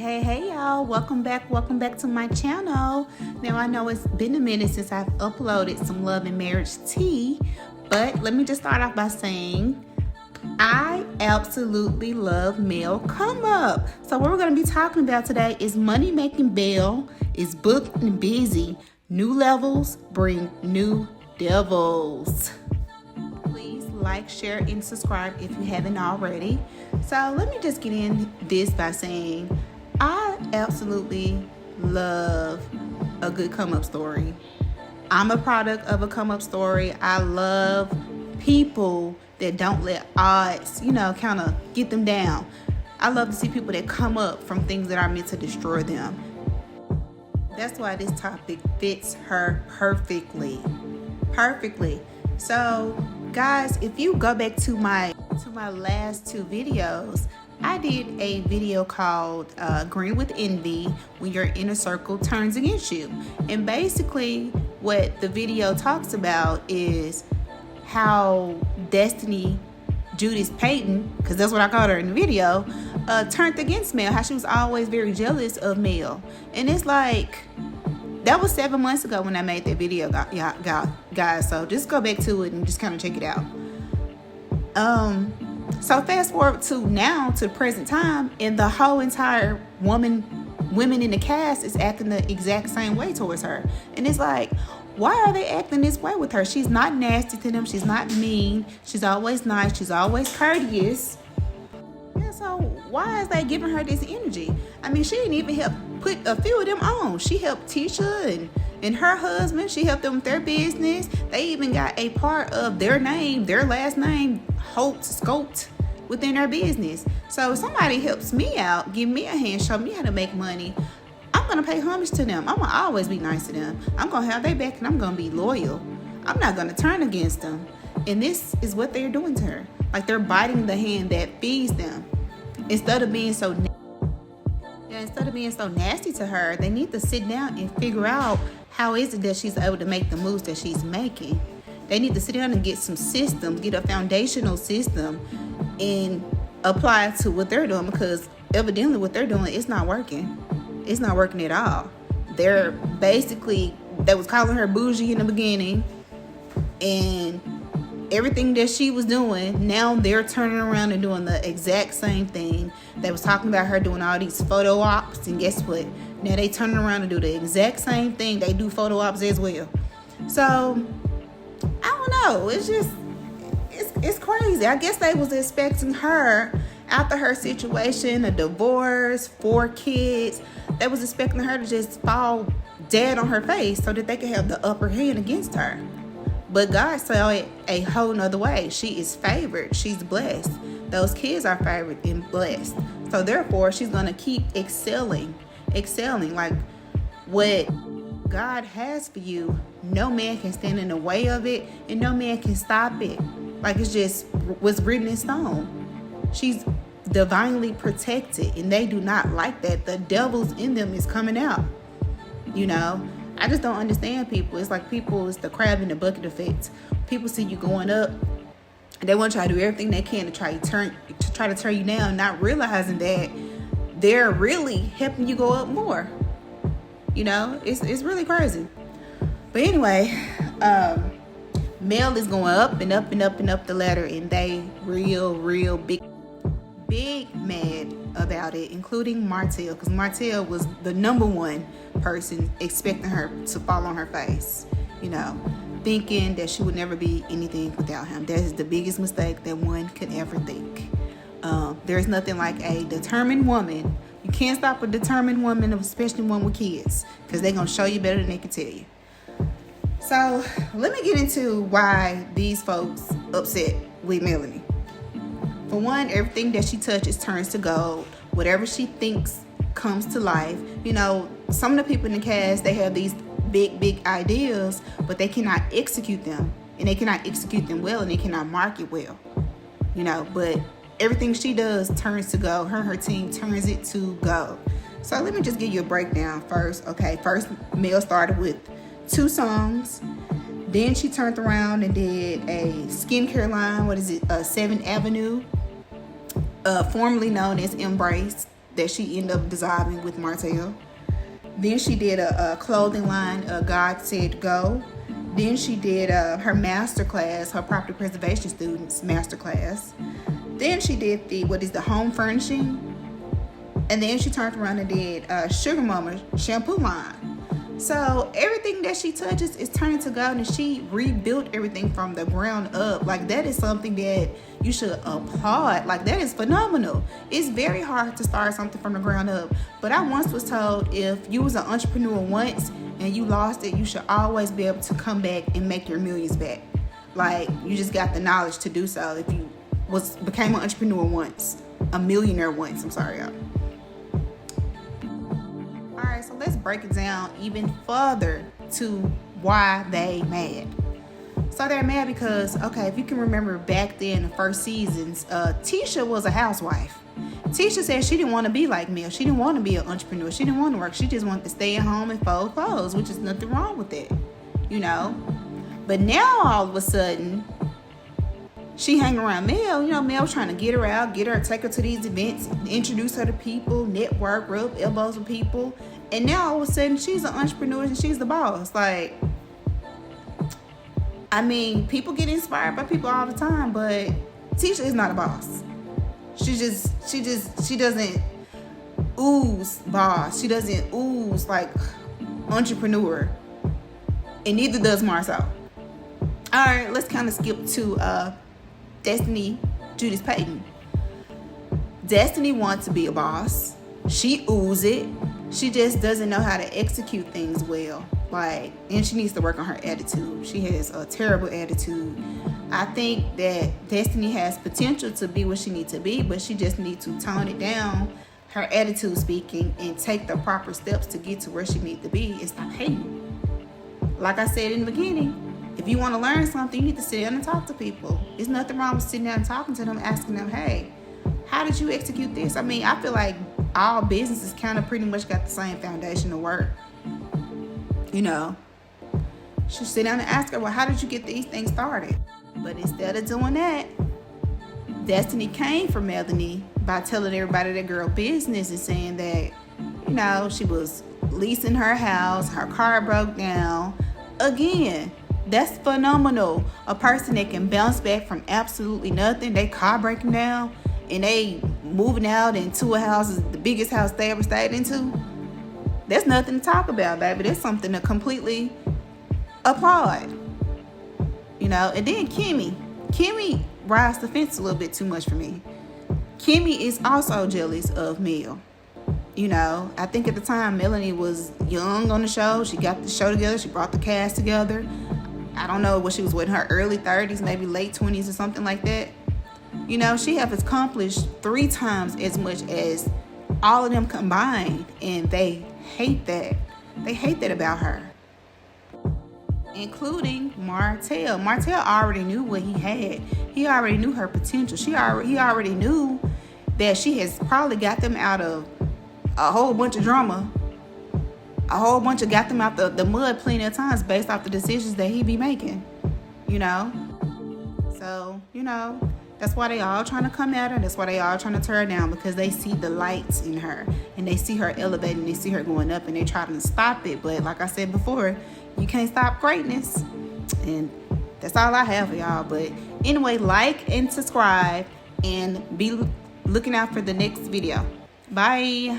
Hey y'all, welcome back to my channel. Now I know it's been a minute since I've uploaded some love and marriage tea, but let me just start off by saying I absolutely love male come up. So what we're going to be talking about today is money making bail is booked and busy. New levels bring new devils. Please like, share, and subscribe if you haven't already. So let me just get in this by saying I absolutely love a good come up story. I'm a product of a come up story. I love people that don't let odds, kind of get them down. I love to see people that come up from things that are meant to destroy them. That's why this topic fits her perfectly. So guys, if you go back to my last two videos, I did a video called Green with Envy, when your inner circle turns against you. And basically what the video talks about is how Destiny Judas Payton, because that's what I called her in the video, turned against Mel, how she was always very jealous of Mel. And it's like, that was 7 months ago when I made that video, guys. So just go back to it and just kind of check it out. So fast forward to now, to the present time, and the whole entire women in the cast is acting the exact same way towards her. And it's like, why are they acting this way with her? She's not nasty to them. She's not mean. She's always nice. She's always courteous. Yeah, so why is they giving her this energy? I mean, she didn't even help put a few of them on. She helped Tisha and her husband. She helped them with their business. They even got a part of their name, their last name, scoped within their business. So if somebody helps me out, give me a hand, show me how to make money, I'm going to pay homage to them. I'm going to always be nice to them. I'm going to have their back and I'm going to be loyal. I'm not going to turn against them. And this is what they're doing to her. Like, they're biting the hand that feeds them. Instead of being so nasty to her, they need to sit down and figure out how is it that she's able to make the moves that she's making. They need to sit down and get some systems, get a foundational system, and apply it to what they're doing, because evidently what they're doing is not working. It's not working at all. They was calling her bougie in the beginning, and everything that she was doing, now they're turning around and doing the exact same thing. They was talking about her doing all these photo ops, and guess what? Now they turning around and do the exact same thing. They do photo ops as well. So I don't know. It's just, it's crazy. I guess they was expecting her, after her situation, a divorce, 4 kids, they was expecting her to just fall dead on her face so that they could have the upper hand against her. But God saw it a whole nother way. She is favored. She's blessed. Those kids are favored and blessed. So therefore, she's going to keep excelling. Like, what God has for you, no man can stand in the way of it, and no man can stop it. Like, it's just what's written in stone. She's divinely protected, and they do not like that. The devil's in them is coming out. I just don't understand people. It's like it's the crab in the bucket effect. People see you going up, and they want to try to do everything they can to try to turn you down, not realizing that they're really helping you go up more. It's really crazy. But anyway, Mel is going up and up and up and up the ladder, and they real big mad about it, including Martell, because Martell was the number one person expecting her to fall on her face, thinking that she would never be anything without him. That is the biggest mistake that one could ever think. There's nothing like a determined woman. You can't stop a determined woman, especially one with kids, because they're going to show you better than they can tell you. So let me get into why these folks upset with Melanie. For one, everything that she touches turns to gold. Whatever she thinks comes to life. Some of the people in the cast, they have these big ideas, but they cannot execute them. And they cannot execute them well, and they cannot market well. But everything she does turns to gold. Her and her team turns it to gold. So let me just give you a breakdown first. Okay, first Mel started with 2 songs. Then she turned around and did a skincare line. 7th Avenue, formerly known as Embrace. that she ended up dissolving with Martell. Then she did a clothing line, God Said Go. Then she did her master class, her property preservation students master class. Then she did the home furnishing. And then she turned around and did Sugar Mama shampoo line. So everything that she touches is turning to gold, and she rebuilt everything from the ground up. Like, that is something that you should applaud. Like, that is phenomenal. It's very hard to start something from the ground up. But I once was told, if you was an entrepreneur once and you lost it, you should always be able to come back and make your millions back. Like, you just got the knowledge to do so. If you became an entrepreneur once, a millionaire once, I'm sorry, y'all. Alright, so let's break it down even further to why they mad. So they're mad because, okay, if you can remember back then, the first seasons, Tisha was a housewife. Tisha said she didn't want to be like Mel. She didn't want to be an entrepreneur. She didn't want to work. She just wanted to stay at home and fold clothes, which is nothing wrong with it, you know. But now all of a sudden, she hang around Mel. You know, Mel trying to get her out, take her to these events, introduce her to people, network, rub elbows with people. And now all of a sudden she's an entrepreneur and she's the boss. Like, I mean, people get inspired by people all the time, but Tisha is not a boss. She doesn't ooze boss. She doesn't ooze like entrepreneur. And neither does Marcel. All right, let's kind of skip to Destiny Judas Payton. Destiny wants to be a boss. She oozes it. She just doesn't know how to execute things well. Like, and she needs to work on her attitude. She has a terrible attitude. I think that Destiny has potential to be what she needs to be, but she just needs to tone it down, her attitude speaking, and take the proper steps to get to where she needs to be and stop hating. Like I said in the beginning, if you want to learn something, you need to sit down and talk to people. There's nothing wrong with sitting down and talking to them, asking them, hey, how did you execute this? I mean, I feel like all businesses kind of pretty much got the same foundation of work. You know, she sit down and ask her, well, how did you get these things started? But instead of doing that, Destiny came for Melanie by telling everybody that girl business and saying that, you know, she was leasing her house, her car broke down. Again, that's phenomenal. A person that can bounce back from absolutely nothing, they car breaking down, and they moving out into a house, the biggest house they ever stayed into. That's nothing to talk about, baby. That's something to completely applaud. You know, and then Kimmy rides the fence a little bit too much for me. Kimmy is also jealous of Mel. You know, I think at the time Melanie was young on the show. She got the show together. She brought the cast together. I don't know what she was with, in her early 30s, maybe late 20s or something like that. You know, she has accomplished 3 times as much as all of them combined, and they hate that. They hate that about her, including Martell. Martell already knew what he had. He already knew her potential. He already knew that she has probably got them out of a whole bunch of drama, got them out the mud plenty of times based off the decisions that he be making, you know. So, you know, that's why they all trying to come at her. That's why they all trying to tear her down, because they see the lights in her and they see her elevating, they see her going up, and they trying to stop it. But like I said before, you can't stop greatness. And that's all I have for y'all. But anyway, like and subscribe and be looking out for the next video. Bye.